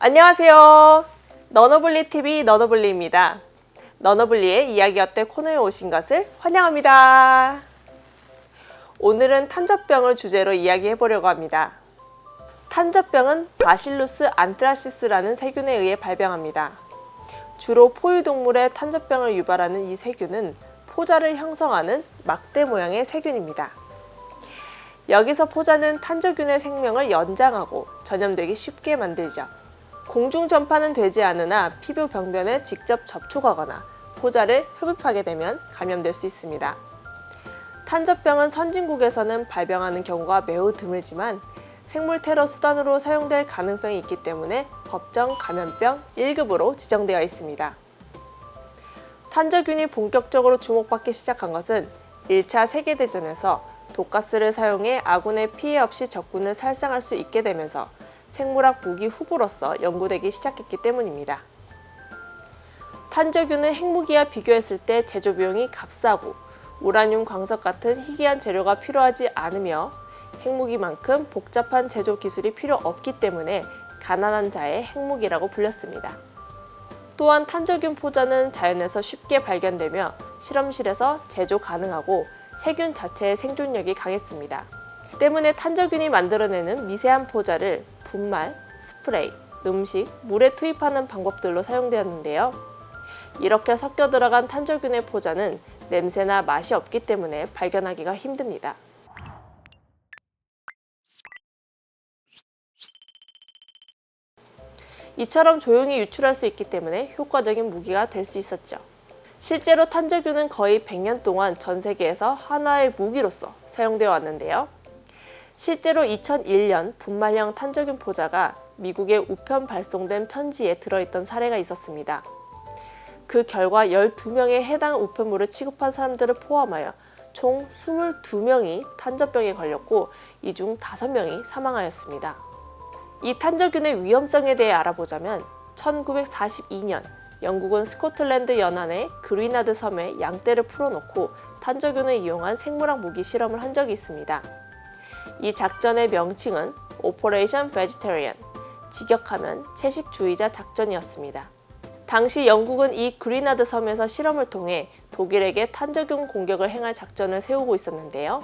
안녕하세요. 너너블리TV 너너블리입니다. 너너블리의 이야기 어때 코너에 오신 것을 환영합니다. 오늘은 탄저병을 주제로 이야기해 보려고 합니다. 탄저병은 바실루스 안트라시스라는 세균에 의해 발병합니다. 주로 포유동물의 탄저병을 유발하는 이 세균은 포자를 형성하는 막대 모양의 세균입니다. 여기서 포자는 탄저균의 생명을 연장하고 전염되기 쉽게 만들죠. 공중 전파는 되지 않으나 피부 병변에 직접 접촉하거나 포자를 흡입하게 되면 감염될 수 있습니다. 탄저병은 선진국에서는 발병하는 경우가 매우 드물지만 생물 테러 수단으로 사용될 가능성이 있기 때문에 법정 감염병 1급으로 지정되어 있습니다. 탄저균이 본격적으로 주목받기 시작한 것은 1차 세계대전에서 독가스를 사용해 아군의 피해 없이 적군을 살상할 수 있게 되면서 생물학 무기 후보로서 연구되기 시작했기 때문입니다. 탄저균은 핵무기와 비교했을 때 제조 비용이 값싸고 우라늄 광석 같은 희귀한 재료가 필요하지 않으며 핵무기만큼 복잡한 제조 기술이 필요 없기 때문에 가난한 자의 핵무기라고 불렸습니다. 또한 탄저균 포자는 자연에서 쉽게 발견되며 실험실에서 제조 가능하고 세균 자체의 생존력이 강했습니다. 때문에 탄저균이 만들어내는 미세한 포자를 분말, 스프레이, 음식, 물에 투입하는 방법들로 사용되었는데요. 이렇게 섞여 들어간 탄저균의 포자는 냄새나 맛이 없기 때문에 발견하기가 힘듭니다. 이처럼 조용히 유출할 수 있기 때문에 효과적인 무기가 될 수 있었죠. 실제로 탄저균은 거의 100년 동안 전 세계에서 하나의 무기로서 사용되어 왔는데요. 실제로 2001년 분말형 탄저균 포자가 미국에 우편 발송된 편지에 들어있던 사례가 있었습니다. 그 결과 12명의 해당 우편물을 취급한 사람들을 포함하여 총 22명이 탄저병에 걸렸고 이 중 5명이 사망하였습니다. 이 탄저균의 위험성에 대해 알아보자면 1942년 영국은 스코틀랜드 연안의 그리나드 섬에 양떼를 풀어놓고 탄저균을 이용한 생물학 무기 실험을 한 적이 있습니다. 이 작전의 명칭은 오퍼레이션 베지테리언, 직역하면 채식주의자 작전이었습니다. 당시 영국은 이 그리나드 섬에서 실험을 통해 독일에게 탄저균 공격을 행할 작전을 세우고 있었는데요.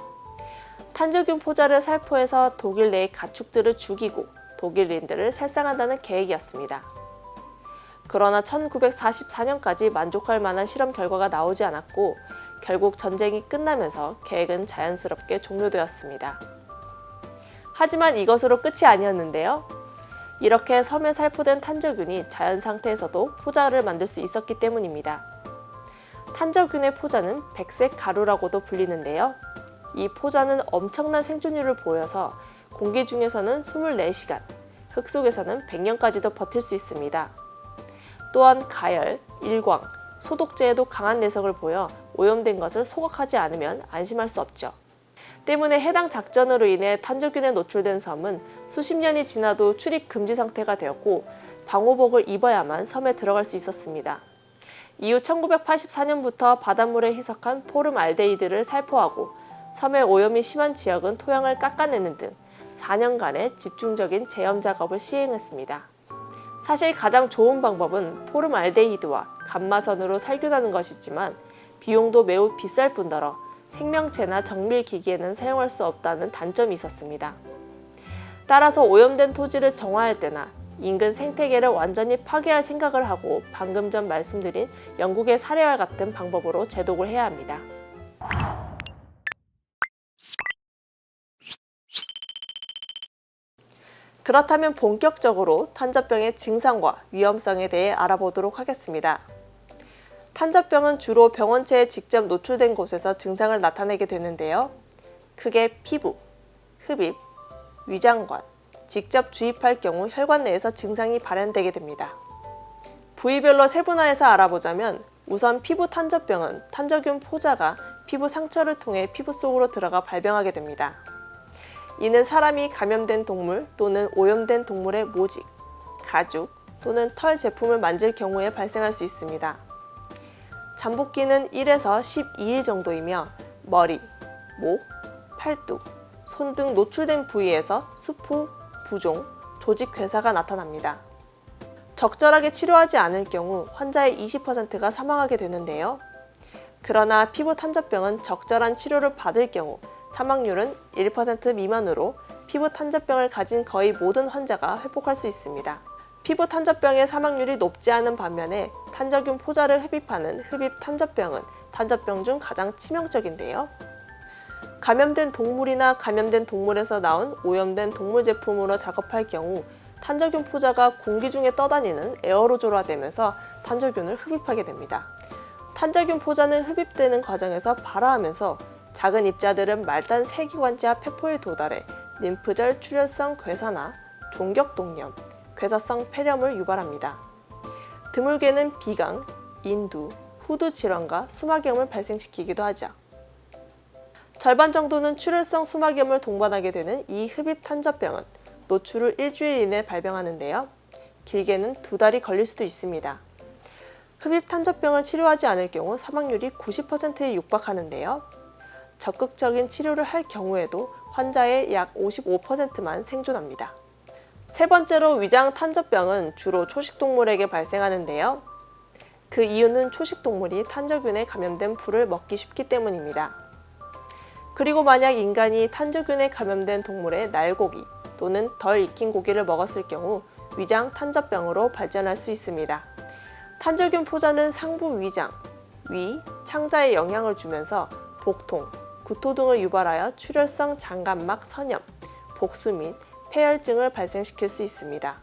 탄저균 포자를 살포해서 독일 내의 가축들을 죽이고 독일인들을 살상한다는 계획이었습니다. 그러나 1944년까지 만족할 만한 실험 결과가 나오지 않았고 결국 전쟁이 끝나면서 계획은 자연스럽게 종료되었습니다. 하지만 이것으로 끝이 아니었는데요. 이렇게 섬에 살포된 탄저균이 자연 상태에서도 포자를 만들 수 있었기 때문입니다. 탄저균의 포자는 백색 가루라고도 불리는데요. 이 포자는 엄청난 생존율을 보여서 공기 중에서는 24시간, 흙 속에서는 100년까지도 버틸 수 있습니다. 또한 가열, 일광, 소독제에도 강한 내성을 보여 오염된 것을 소각하지 않으면 안심할 수 없죠. 때문에 해당 작전으로 인해 탄저균에 노출된 섬은 수십 년이 지나도 출입 금지 상태가 되었고 방호복을 입어야만 섬에 들어갈 수 있었습니다. 이후 1984년부터 바닷물에 희석한 포름알데히드를 살포하고 섬의 오염이 심한 지역은 토양을 깎아내는 등 4년간의 집중적인 제염 작업을 시행했습니다. 사실 가장 좋은 방법은 포름알데히드와 감마선으로 살균하는 것이지만 비용도 매우 비쌀 뿐더러 생명체나 정밀기기에는 사용할 수 없다는 단점이 있었습니다. 따라서 오염된 토지를 정화할 때나 인근 생태계를 완전히 파괴할 생각을 하고 방금 전 말씀드린 영국의 사례와 같은 방법으로 제독을 해야 합니다. 그렇다면 본격적으로 탄저병의 증상과 위험성에 대해 알아보도록 하겠습니다. 탄저병은 주로 병원체에 직접 노출된 곳에서 증상을 나타내게 되는데요. 크게 피부, 흡입, 위장관, 직접 주입할 경우 혈관 내에서 증상이 발현되게 됩니다. 부위별로 세분화해서 알아보자면 우선 피부 탄저병은 탄저균 포자가 피부 상처를 통해 피부 속으로 들어가 발병하게 됩니다. 이는 사람이 감염된 동물 또는 오염된 동물의 모직, 가죽 또는 털 제품을 만질 경우에 발생할 수 있습니다. 잠복기는 1에서 12일 정도이며 머리, 목, 팔뚝, 손 등 노출된 부위에서 수포, 부종, 조직 괴사가 나타납니다. 적절하게 치료하지 않을 경우 환자의 20%가 사망하게 되는데요. 그러나 피부 탄저병은 적절한 치료를 받을 경우 사망률은 1% 미만으로 피부 탄저병을 가진 거의 모든 환자가 회복할 수 있습니다. 피부 탄저병의 사망률이 높지 않은 반면에 탄저균 포자를 흡입하는 흡입 탄저병은 탄저병 중 가장 치명적인데요. 감염된 동물이나 감염된 동물에서 나온 오염된 동물 제품으로 작업할 경우 탄저균 포자가 공기 중에 떠다니는 에어로졸화되면서 탄저균을 흡입하게 됩니다. 탄저균 포자는 흡입되는 과정에서 발화하면서 작은 입자들은 말단 세기관지와 폐포에 도달해 림프절 출혈성 괴사나 종격동염, 괴사성 폐렴을 유발합니다. 드물게는 비강, 인두, 후두 질환과 수막염을 발생시키기도 하죠. 절반 정도는 출혈성 수막염을 동반하게 되는 이 흡입 탄저병은 노출 후 일주일 이내 발병하는데요. 길게는 2달이 걸릴 수도 있습니다. 흡입 탄저병을 치료하지 않을 경우 사망률이 90%에 육박하는데요. 적극적인 치료를 할 경우에도 환자의 약 55%만 생존합니다. 세 번째로 위장 탄저병은 주로 초식동물에게 발생하는데요. 그 이유는 초식동물이 탄저균에 감염된 풀을 먹기 쉽기 때문입니다. 그리고 만약 인간이 탄저균에 감염된 동물의 날고기 또는 덜 익힌 고기를 먹었을 경우 위장 탄저병으로 발전할 수 있습니다. 탄저균 포자는 상부 위장, 위, 창자에 영향을 주면서 복통, 구토 등을 유발하여 출혈성 장갑막 선염, 복수 및 폐혈증을 발생시킬 수 있습니다.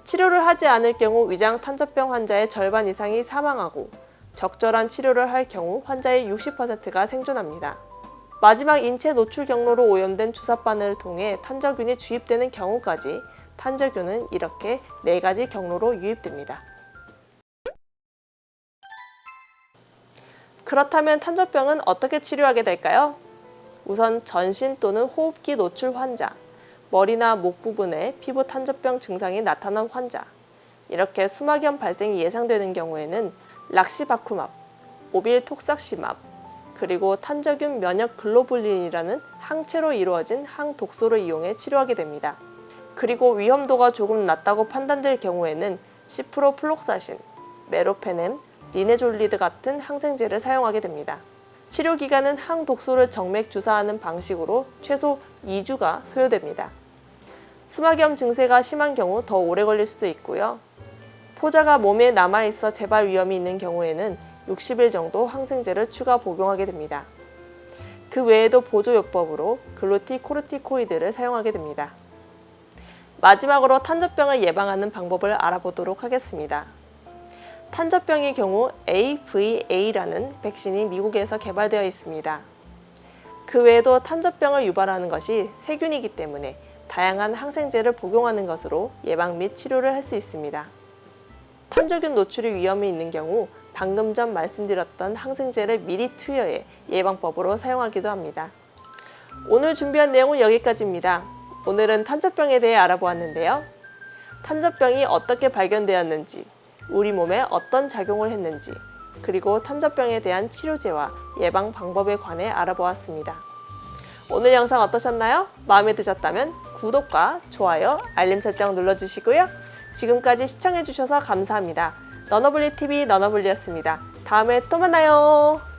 치료를 하지 않을 경우 위장 탄저병 환자의 절반 이상이 사망하고 적절한 치료를 할 경우 환자의 60%가 생존합니다. 마지막 인체 노출 경로로 오염된 주사바늘을 통해 탄저균이 주입되는 경우까지 탄저균은 이렇게 4가지 경로로 유입됩니다. 그렇다면 탄저병은 어떻게 치료하게 될까요? 우선 전신 또는 호흡기 노출 환자, 머리나 목 부분에 피부 탄저병 증상이 나타난 환자, 이렇게 수막염 발생이 예상되는 경우에는 락시바쿠맙, 오빌톡삭시맙, 그리고 탄저균 면역 글로불린이라는 항체로 이루어진 항독소를 이용해 치료하게 됩니다. 그리고 위험도가 조금 낮다고 판단될 경우에는 시프로플록사신, 메로페넴, 리네졸리드 같은 항생제를 사용하게 됩니다. 치료 기간은 항독소를 정맥 주사하는 방식으로 최소 2주가 소요됩니다. 수막염 증세가 심한 경우 더 오래 걸릴 수도 있고요. 포자가 몸에 남아있어 재발 위험이 있는 경우에는 60일 정도 항생제를 추가 복용하게 됩니다. 그 외에도 보조요법으로 글루티코르티코이드를 사용하게 됩니다. 마지막으로 탄저병을 예방하는 방법을 알아보도록 하겠습니다. 탄저병의 경우 AVA라는 백신이 미국에서 개발되어 있습니다. 그 외에도 탄저병을 유발하는 것이 세균이기 때문에 다양한 항생제를 복용하는 것으로 예방 및 치료를 할 수 있습니다. 탄저균 노출이 위험이 있는 경우 방금 전 말씀드렸던 항생제를 미리 투여해 예방법으로 사용하기도 합니다. 오늘 준비한 내용은 여기까지입니다. 오늘은 탄저병에 대해 알아보았는데요. 탄저병이 어떻게 발견되었는지, 우리 몸에 어떤 작용을 했는지, 그리고 탄저병에 대한 치료제와 예방 방법에 관해 알아보았습니다. 오늘 영상 어떠셨나요? 마음에 드셨다면 구독과 좋아요, 알림 설정 눌러주시고요. 지금까지 시청해주셔서 감사합니다. 너너블리TV 너너블리였습니다. 다음에 또 만나요.